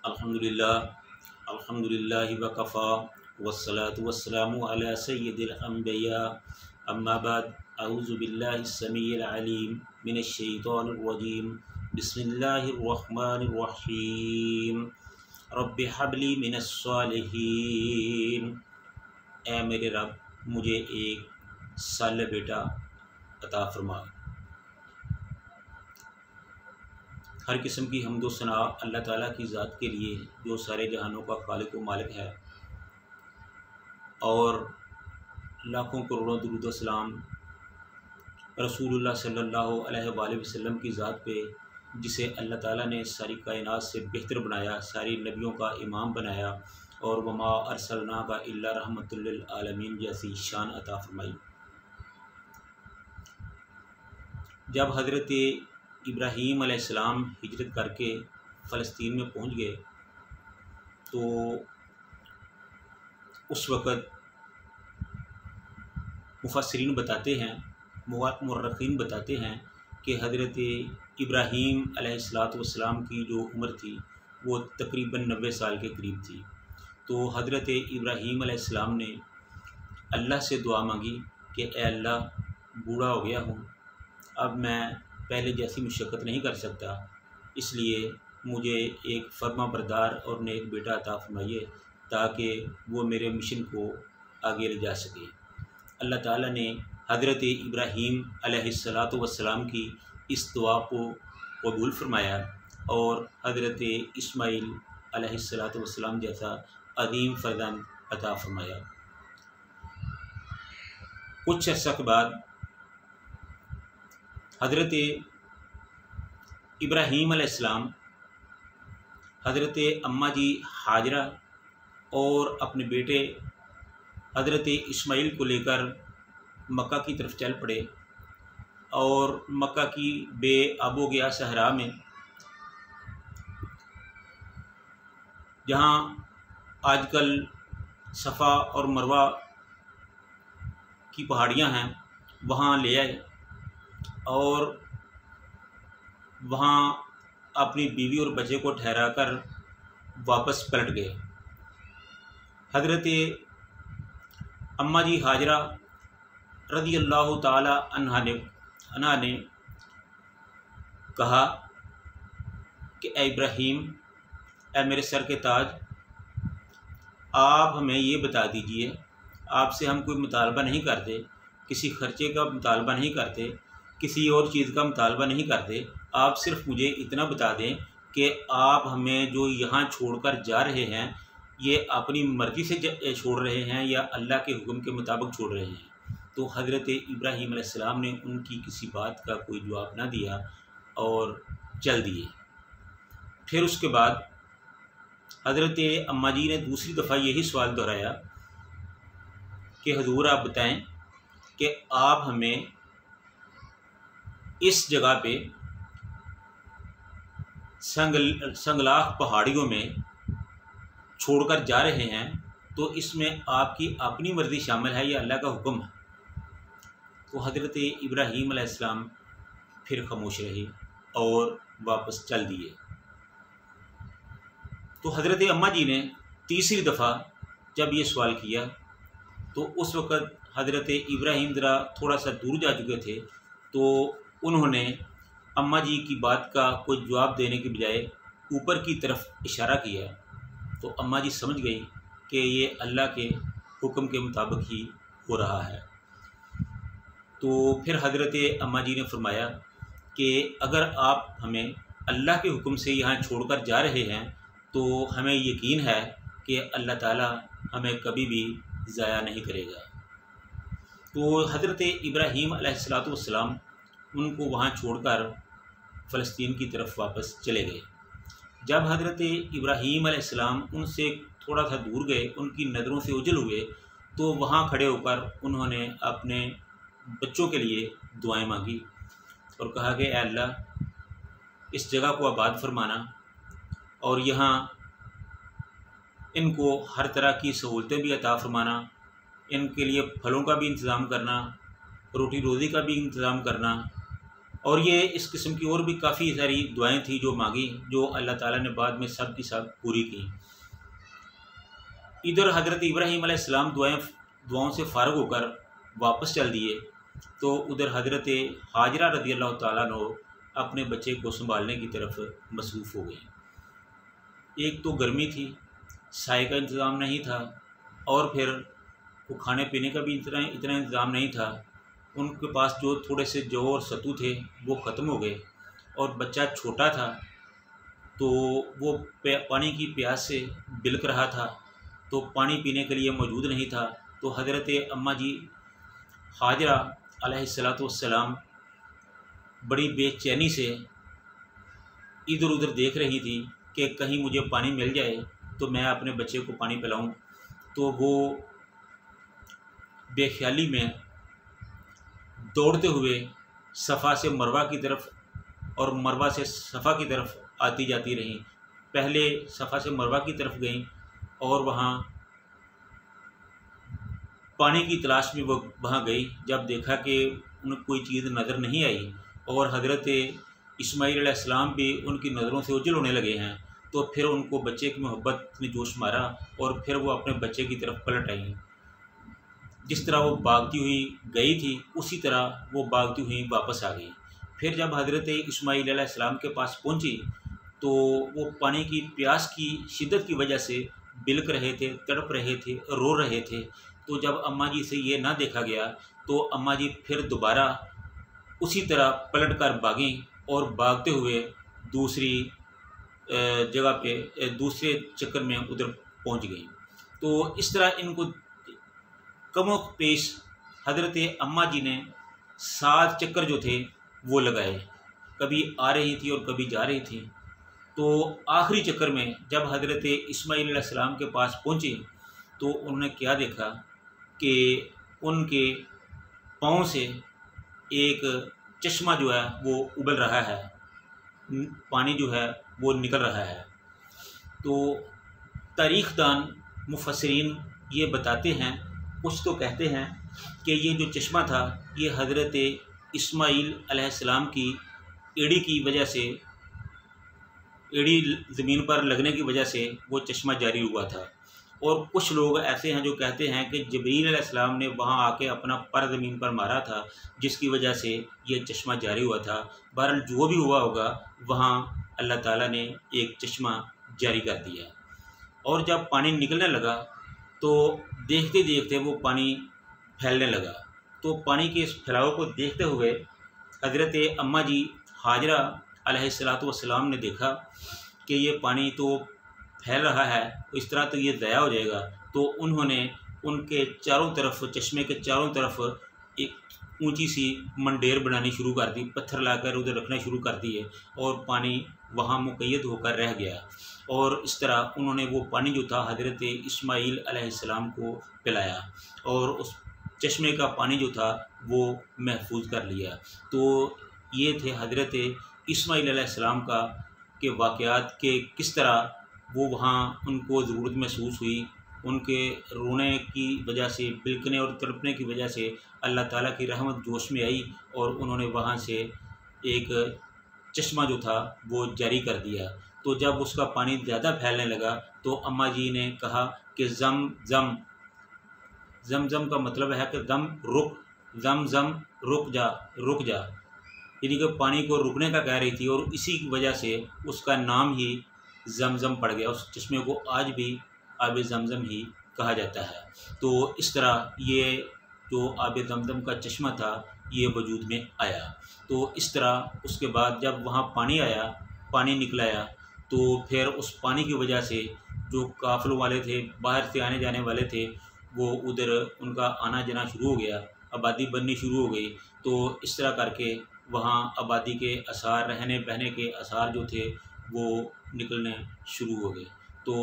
अल्हम्दुलिल्लाह अल्हम्दुलिल्लाहि वकफ़ा वस्सलातु वस्सलामु अला सय्यिदिल अंबिया अम्मा बाद अऊज़ु बिल्लाहिस समीइल अलीम मिनश शैतानिर रजीम बिस्मिल्लाहिर रहमानिर रहीम रब्बि हबली मिनस सालिहीन। ऐ मेरे रब, मुझे एक साले बेटा अता फरमा। हर किस्म की हम्दो सना अल्लाह ताला की ज़ात के लिए जो सारे जहानों का खालिक व मालिक है, और लाखों करोड़ों दुरूद व सलाम रसूलुल्लाह सल्लल्लाहु अलैहि वसल्लम की ज़ात पे, जिसे अल्लाह ताला ने सारी कायनात से बेहतर बनाया, सारी नबियों का इमाम बनाया और वमा अरसलना का इल्ला रहमतुल लिल आलमीन जैसी शान अता फरमाई। जब हज़रत इब्राहीम अलैहिस्सलाम हिजरत करके फ़लस्तीन में पहुंच गए तो उस वक़्त मुफस्सिरीन बताते हैं, मुअर्रिख़ीन बताते हैं कि हज़रत इब्राहीम अलैहिस्सलाम की जो उम्र थी वो तकरीबन 90 साल के करीब थी। तो हज़रत इब्राहीम अलैहिस्सलाम ने अल्लाह से दुआ मांगी कि ए अल्लाह, बूढ़ा हो गया हूँ, अब मैं पहले जैसी मुशक्क़त नहीं कर सकता, इसलिए मुझे एक फर्मा बरदार और नेक बेटा अता फरमाइए ताकि वो मेरे मिशन को आगे ले जा सके। अल्लाह ताला ने हज़रत इब्राहीम अलैहिस्सलातु वस्सलाम की इस दुआ को कबूल फरमाया और हज़रत इस्माईल अलैहिस्सलातु वस्सलाम जैसा अज़ीम फ़र्ज़ंद अता फरमाया। कुछ अर्सा के बाद हज़रत इब्राहीम अलैहिस्सलाम हज़रत अम्मा जी हाजरा और अपने बेटे हज़रत इस्माईल को लेकर मक्का की तरफ चल पड़े और मक्का की बेआबो गया सहरा में, जहाँ आजकल सफ़ा और मरवा की पहाड़ियाँ हैं, वहाँ ले आए और वहाँ अपनी बीवी और बच्चे को ठहराकर वापस पलट गए। हज़रत अम्मा जी हाजरा रज़ी अल्लाह ताला अन्हा ने कहा कि ए इब्राहीम, ए मेरे सर के ताज, आप हमें ये बता दीजिए, आपसे हम कोई मुतालबा नहीं करते, किसी ख़र्चे का मुतालबा नहीं करते, किसी और चीज़ का मुतालबा नहीं करते, आप सिर्फ मुझे इतना बता दें कि आप हमें जो यहाँ छोड़कर जा रहे हैं ये अपनी मर्ज़ी से छोड़ रहे हैं या अल्लाह के हुक्म के मुताबिक छोड़ रहे हैं। तो हज़रत इब्राहीम अलैहिस्सलाम ने उनकी किसी बात का कोई जवाब ना दिया और चल दिए। फिर उसके बाद हज़रत अम्मा जी ने दूसरी दफ़ा यही सवाल दोहराया कि हुज़ूर, आप बताएं कि आप हमें इस जगह पे संगलाख पहाड़ियों में छोड़कर जा रहे हैं, तो इसमें आपकी अपनी मर्ज़ी शामिल है या अल्लाह का हुक्म है? तो हज़रत इब्राहीम अलैहिस्सलाम फिर खामोश रहे और वापस चल दिए। तो हज़रत अम्मा जी ने तीसरी दफ़ा जब ये सवाल किया तो उस वक़्त हज़रत इब्राहीम ज़रा थोड़ा सा दूर जा चुके थे, तो उन्होंने अम्मा जी की बात का कोई जवाब देने के बजाय ऊपर की तरफ इशारा किया। तो अम्मा जी समझ गई कि ये अल्लाह के हुक्म के मुताबिक ही हो रहा है। तो फिर हज़रत अम्मा जी ने फरमाया कि अगर आप हमें अल्लाह के हुक्म से यहाँ छोड़कर जा रहे हैं तो हमें यकीन है कि अल्लाह ताला हमें कभी भी ज़ाया नहीं करेगा। तो हज़रत इब्राहीम अलैहिस्सलातु वस्सलाम उनको वहाँ छोड़कर फ़लस्तीन की तरफ वापस चले गए। जब हज़रत इब्राहीम अलैहिस्सलाम उनसे थोड़ा सा दूर गए, उनकी नज़रों से ओझल हुए, तो वहाँ खड़े होकर उन्होंने अपने बच्चों के लिए दुआएं मांगी और कहा कि ए अल्लाह, इस जगह को आबाद फरमाना और यहाँ इनको हर तरह की सहूलतें भी अता फरमाना, इनके लिए फलों का भी इंतज़ाम करना, रोटी रोज़ी का भी इंतज़ाम करना, और ये इस किस्म की और भी काफ़ी सारी दुआएं थी जो मांगी, जो अल्लाह ताला ने बाद में सब की सब पूरी की। इधर हज़रत इब्राहीम अलैहिस्सलाम दुआओं से फ़ारग होकर वापस चल दिए, तो उधर हज़रत हाजरा रज़ी अल्लाह ताला अन्हो अपने बच्चे को संभालने की तरफ मसरूफ़ हो गई। एक तो गर्मी थी, साए का इंतज़ाम नहीं था, और फिर वो खाने पीने का भी इतना इतना इंतज़ाम नहीं था। उनके पास जो थोड़े से जौ और सत्तू थे वो ख़त्म हो गए, और बच्चा छोटा था तो वो पानी की प्यास से बिलख रहा था, तो पानी पीने के लिए मौजूद नहीं था। तो हज़रत अम्मा जी हाजरा अलैहिस्सलातु वस्सलाम बड़ी बेचैनी से इधर उधर देख रही थी कि कहीं मुझे पानी मिल जाए तो मैं अपने बच्चे को पानी पिलाऊं। तो वो बेख्याली में दौड़ते हुए सफ़ा से मरवा की तरफ और मरवा से सफ़ा की तरफ आती जाती रहीं। पहले सफ़ा से मरवा की तरफ गईं और वहाँ पानी की तलाश में वो वहाँ गई। जब देखा कि उन्हें कोई चीज़ नज़र नहीं आई और हज़रत इस्माईल अलैहिस्सलाम भी उनकी नज़रों से ओझल होने लगे हैं, तो फिर उनको बच्चे की मोहब्बत ने जोश मारा और फिर वो अपने बच्चे की तरफ पलट आई। जिस तरह वो भागती हुई गई थी उसी तरह वो भागती हुई वापस आ गई। फिर जब हज़रत इस्माईल अलैहिस्सलाम के पास पहुंची तो वो पानी की प्यास की शिद्दत की वजह से बिलख रहे थे, तड़प रहे थे, रो रहे थे। तो जब अम्मा जी से ये ना देखा गया तो अम्मा जी फिर दोबारा उसी तरह पलट कर भागीं और भागते हुए दूसरी जगह पे दूसरे चक्कर में उधर पहुंच गई। तो इस तरह इनको कमो पेश हज़रत अम्मा जी ने 7 चक्कर जो थे वो लगाए, कभी आ रही थी और कभी जा रही थी। तो आखिरी चक्कर में जब हज़रत इस्माईल अलैहिस्सलाम के पास पहुँची तो उन्होंने क्या देखा कि उनके पाँव से एक चश्मा जो है वो उबल रहा है, पानी जो है वो निकल रहा है। तो तारीख़दान मुफस्सिरीन ये बताते हैं, कुछ तो कहते हैं कि ये जो चश्मा था ये हज़रत इस्माईल अलैहिस्सलाम की एड़ी की वजह से, एड़ी ज़मीन पर लगने की वजह से वो चश्मा जारी हुआ था। और कुछ लोग ऐसे हैं जो कहते हैं कि जबरील अलैहिस्सलाम ने वहाँ आके अपना पर ज़मीन पर मारा था जिसकी वजह से ये चश्मा जारी हुआ था। बहरहाल जो भी हुआ होगा वहाँ अल्लाह ताला ने एक चश्मा जारी कर दिया। और जब पानी निकलने लगा तो देखते देखते वो पानी फैलने लगा। तो पानी के इस फैलाव को देखते हुए हज़रत अम्मा जी हाजरा अलैहिस्सलातु वस्सलाम ने देखा कि ये पानी तो फैल रहा है, इस तरह तो ये ज़ाया हो जाएगा। तो उन्होंने उनके चारों तरफ, चश्मे के चारों तरफ एक ऊंची सी मंडेर बनानी शुरू कर दी, पत्थर लाकर उधर रखना शुरू कर दिए और पानी वहाँ मुक़य्यद होकर रह गया। और इस तरह उन्होंने वो पानी जो था हज़रत इस्माईल अलैहिस्सलाम को पिलाया और उस चश्मे का पानी जो था वो महफूज कर लिया। तो ये थे हज़रत इस्माईल अलैहिस्सलाम का के वाक़यात के किस तरह वो वहाँ उनको ज़रूरत महसूस हुई, उनके रोने की वजह से, बिलखने और तड़पने की वजह से अल्लाह ताला की रहमत जोश में आई और उन्होंने वहाँ से एक चश्मा जो था वो जारी कर दिया। तो जब उसका पानी ज़्यादा फैलने लगा तो अम्मा जी ने कहा कि ज़म ज़म, ज़म ज़म का मतलब है कि दम रुक, ज़म ज़म रुक जा, रुक जा, यानी कि पानी को रुकने का कह रही थी और इसी की वजह से उसका नाम ही ज़मज़म पड़ गया। उस चश्मे को आज भी आब ज़मज़म ही कहा जाता है। तो इस तरह ये जो आब ज़मज़म का चश्मा था ये वजूद में आया। तो इस तरह उसके बाद जब वहाँ पानी आया, पानी निकल आया, तो फिर उस पानी की वजह से जो काफ़िलों वाले थे, बाहर से आने जाने वाले थे, वो उधर उनका आना जाना शुरू हो गया, आबादी बननी शुरू हो गई। तो इस तरह करके वहाँ आबादी के आसार, रहने बहने के आसार जो थे वो निकलने शुरू हो गए। तो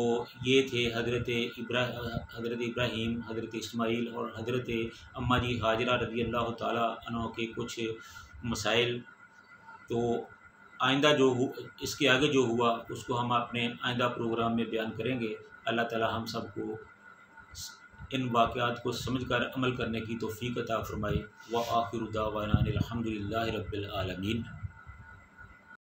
ये थे हज़रत इब्राहीम, हज़रत इस्माईल और हज़रत अम्मा जी हाजरा रज़ी अल्लाह ताला अन्हा के कुछ मसाइल। तो आइंदा इसके आगे जो हुआ उसको हम अपने आइंदा प्रोग्राम में बयान करेंगे। अल्लाह ताला हम सबको इन वाक़यात को समझकर अमल करने की तौफ़ीक़ अता फ़रमाए। व आखिरु दावाना अनिल हम्दुलिल्लाहि रब्बिल आलमीन।